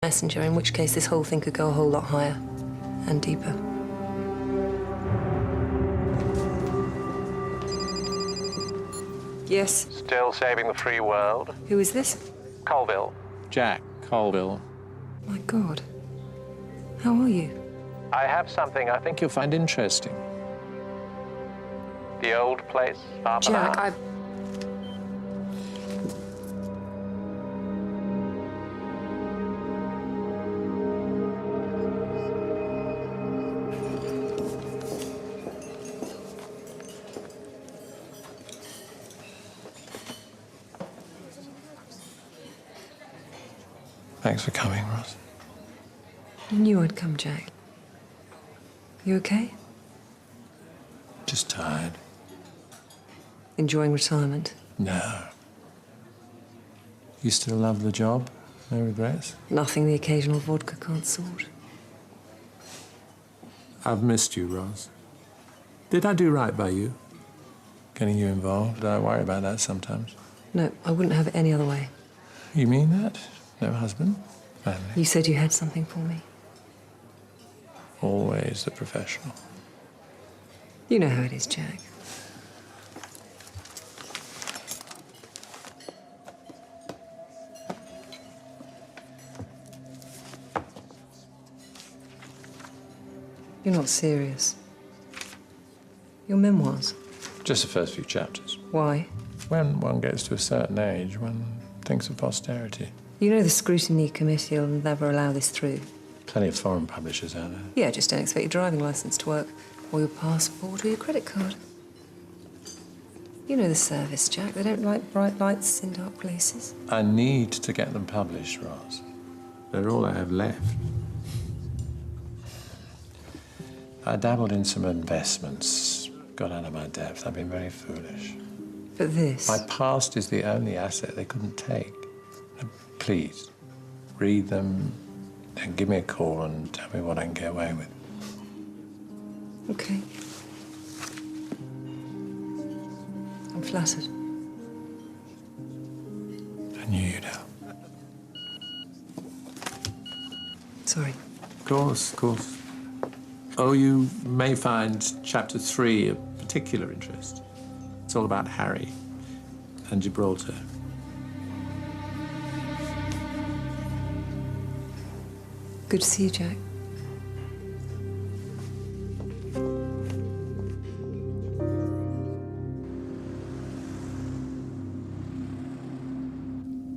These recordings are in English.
messenger, in which case this whole thing could go a whole lot higher and deeper. Yes? Still saving the free world? Who is this? Colville. Jack Colville. My God. How are you? I have something I think You'll find interesting. the old place, half an Jack, hour. Thanks for coming, Ross. You knew I'd come, Jack. You okay? Just tired. Enjoying retirement? No. You still love the job? No regrets? Nothing the occasional vodka can't sort. I've missed you, Ross. Did I do right by you? Getting you involved? I worry about that sometimes. No, I wouldn't have it any other way. You mean that? No husband? Family? You said you had something for me. Always a professional. You know how it is, Jack. You're not serious. Your memoirs. Just the first few chapters. Why? When one gets to a certain age, one thinks of posterity. You know the scrutiny committee will never allow this through. Plenty of foreign publishers out there. Yeah, just don't expect your driving licence to work, or your passport, or your credit card. You know the service, Jack. They don't like bright lights in dark places. I need to get them published, Ross. They're all I have left. I dabbled in some investments, got out of my depth. I've been very foolish. But this... My past is the only asset they couldn't take. Now, please, read them and give me a call and tell me what I can get away with. Okay. I'm flattered. I knew you'd help. Sorry. Of course, of course. Oh, you may find Chapter 3 of particular interest. It's all about Harry and Gibraltar. Good to see you, Jack.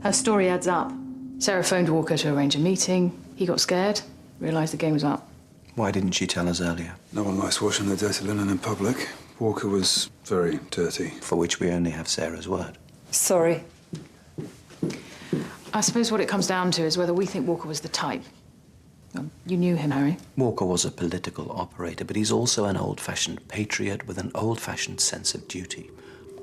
Her story adds up. Sarah phoned Walker to arrange a meeting. He got scared, realised the game was up. Why didn't she tell us earlier? No one likes washing their dirty linen in public. Walker was very dirty. For which we only have Sarah's word. Sorry. I suppose what it comes down to is whether we think Walker was the type. You knew him, Harry. Walker was a political operator, but he's also an old-fashioned patriot with an old-fashioned sense of duty.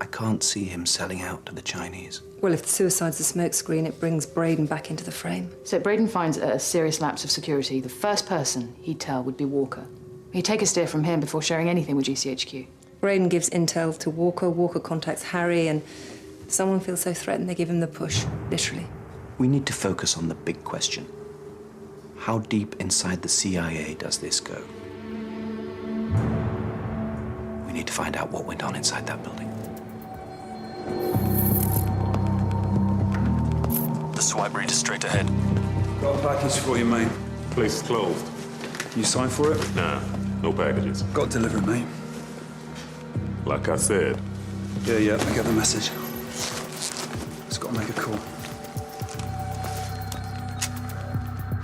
I can't see him selling out to the Chinese. Well, if the suicide's a smokescreen, it brings Braden back into the frame. So if Braden finds a serious lapse of security, the first person he'd tell would be Walker. He'd take a steer from him before sharing anything with GCHQ. Braden gives intel to Walker, Walker contacts Harry, and someone feels so threatened they give him the push, literally. We need to focus on the big question. How deep inside the CIA does this go? We need to find out what went on inside that building. The swipe reader's straight ahead. Got a package for you, mate. Place is closed. Can you sign for it? Nah, no packages. Got delivery, mate. Like I said. Yeah, I get the message. Just got to make a call.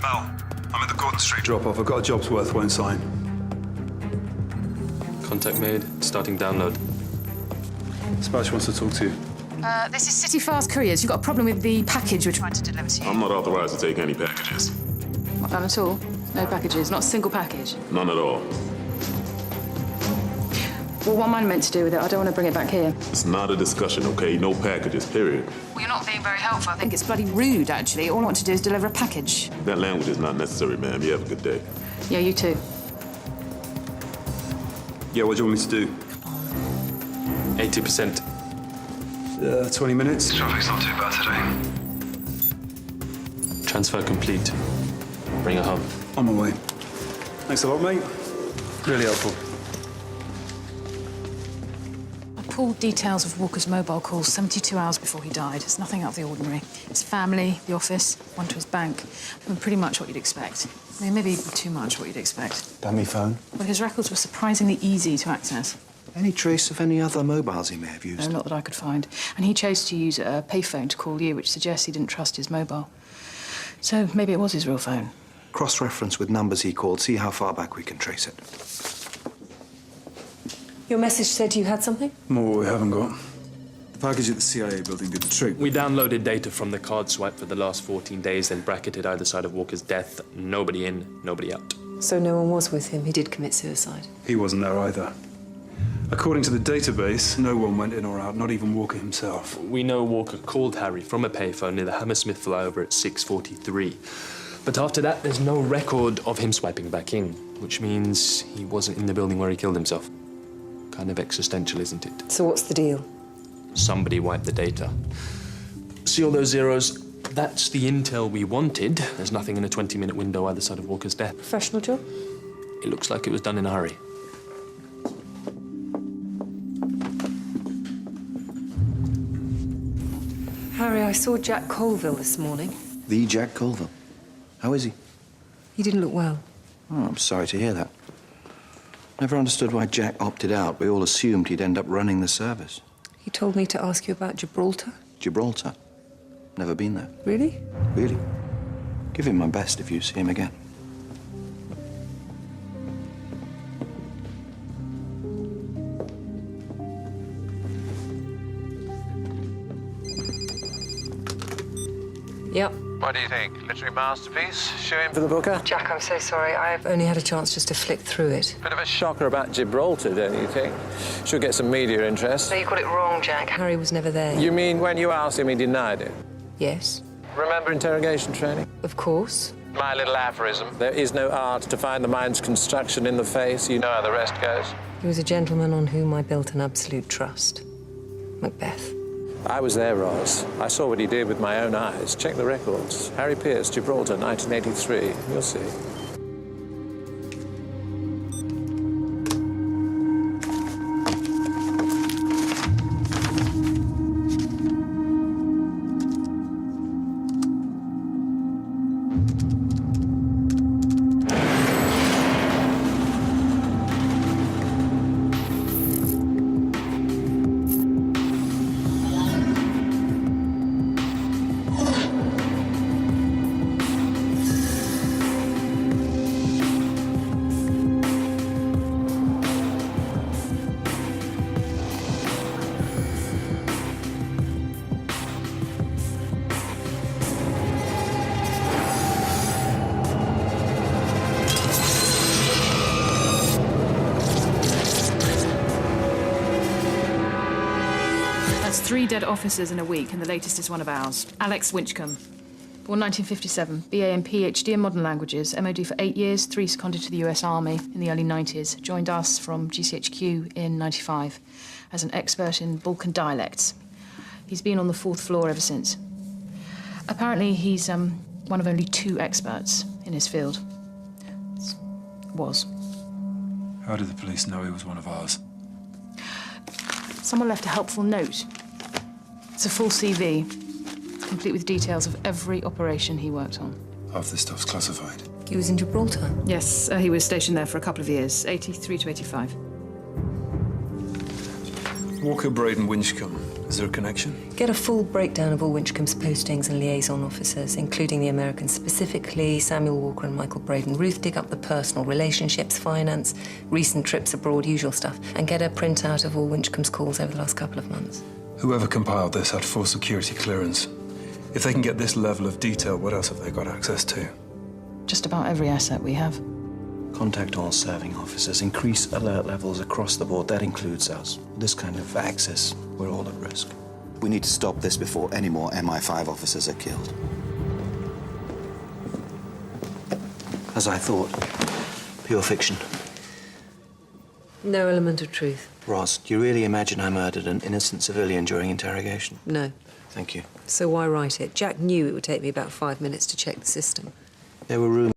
Mel, I'm at the Gordon Street drop-off. I've got a job's worth, won't sign. Contact made. Starting download. Dispatch wants to talk to you. This is City Fast Couriers. You've got a problem with the package we're trying to deliver to you. I'm not authorized to take any packages. None at all? No packages? Not a single package? None at all. Well, what am I meant to do with it? I don't want to bring it back here. It's not a discussion, okay? No packages, period. Well, you're not being very helpful. I think it's bloody rude, actually. All I want to do is deliver a package. That language is not necessary, ma'am. You have a good day. Yeah, you too. Yeah, what do you want me to do? 80%. 20 minutes. Traffic's not too bad today. Transfer complete. Bring her home. On my way. Thanks a lot, mate. Really helpful. I pulled details of Walker's mobile calls 72 hours before he died. It's nothing out of the ordinary. His family, the office, one to his bank. I mean, pretty much what you'd expect. I mean, maybe too much what you'd expect. Dummy phone? But his records were surprisingly easy to access. Any trace of any other mobiles he may have used? No, not that I could find. And he chose to use a payphone to call you, which suggests he didn't trust his mobile. So maybe it was his real phone. Cross-reference with numbers he called, see how far back we can trace it. Your message said you had something? More what we haven't got. The package at the CIA building did the trick. We downloaded data from the card swipe for the last 14 days, then bracketed either side of Walker's death. Nobody in, nobody out. So no one was with him. He did commit suicide. He wasn't there either. According to the database, no one went in or out, not even Walker himself. We know Walker called Harry from a payphone near the Hammersmith flyover at 6:43. But after that, there's no record of him swiping back in, which means he wasn't in the building where he killed himself. Kind of existential, isn't it? So what's the deal? Somebody wiped the data. See all those zeros? That's the intel we wanted. There's nothing in a 20-minute window either side of Walker's death. Professional job? It looks like it was done in a hurry. Harry, I saw Jack Colville this morning. The Jack Colville. How is he? He didn't look well. Oh, I'm sorry to hear that. Never understood why Jack opted out. We all assumed he'd end up running the service. He told me to ask you about Gibraltar. Gibraltar? Never been there. Really? Really? Give him my best if you see him again. Yep. What do you think? Literary masterpiece? Shoe him For the booker? Jack, I'm so sorry. I've only had a chance just to flick through it. Bit of a Shocker about Gibraltar, don't you think? Should get some media interest. No, you got it wrong, Jack. Harry was never there. You mean when you asked him, he denied it? Yes, Remember interrogation training? of course. my little aphorism. There is no art to find the mind's construction in the face. You know how the rest goes. He was a gentleman on whom I built an absolute trust. Macbeth. I was there, Ross. I saw what he did with my own eyes. Check the records. Harry Pierce, Gibraltar, 1983. You'll see. That's 3 dead officers in a week, and the latest is one of ours. Alex Winchcombe. Born 1957, BA and PhD in modern languages, MOD for 8 years, 3 seconded to the US Army in the early 90s, joined us from GCHQ in 95 as an expert in Balkan dialects. He's been on the 4th floor ever since. Apparently, he's one of only 2 experts in his field. Was. How did the police know he was one of ours? Someone left a helpful note. It's a full CV, complete with details of every operation he worked on. Half this stuff's classified. He was in Gibraltar. Yes, he was stationed there for a couple of years, 83 to 85. Walker, Braden, Winchcombe. Is there a connection? Get a full breakdown of all Winchcombe's postings and liaison officers, including the Americans, specifically Samuel Walker and Michael Braden. Ruth, dig up the personal relationships, finance, recent trips abroad, usual stuff, and get a printout of all Winchcombe's calls over the last couple of months. Whoever compiled this had full security clearance. If they can get this level of detail, what else have they got access to? Just about every asset we have. Contact all serving officers. Increase alert levels across the board. That includes us. This kind of access, we're all at risk. We need to stop this before any more MI5 officers are killed. As I thought, pure fiction. No element of truth. Ross, do you really imagine I murdered an innocent civilian during interrogation? No. Thank you. So why write it? Jack knew it would take me about 5 minutes to check the system. There were rumors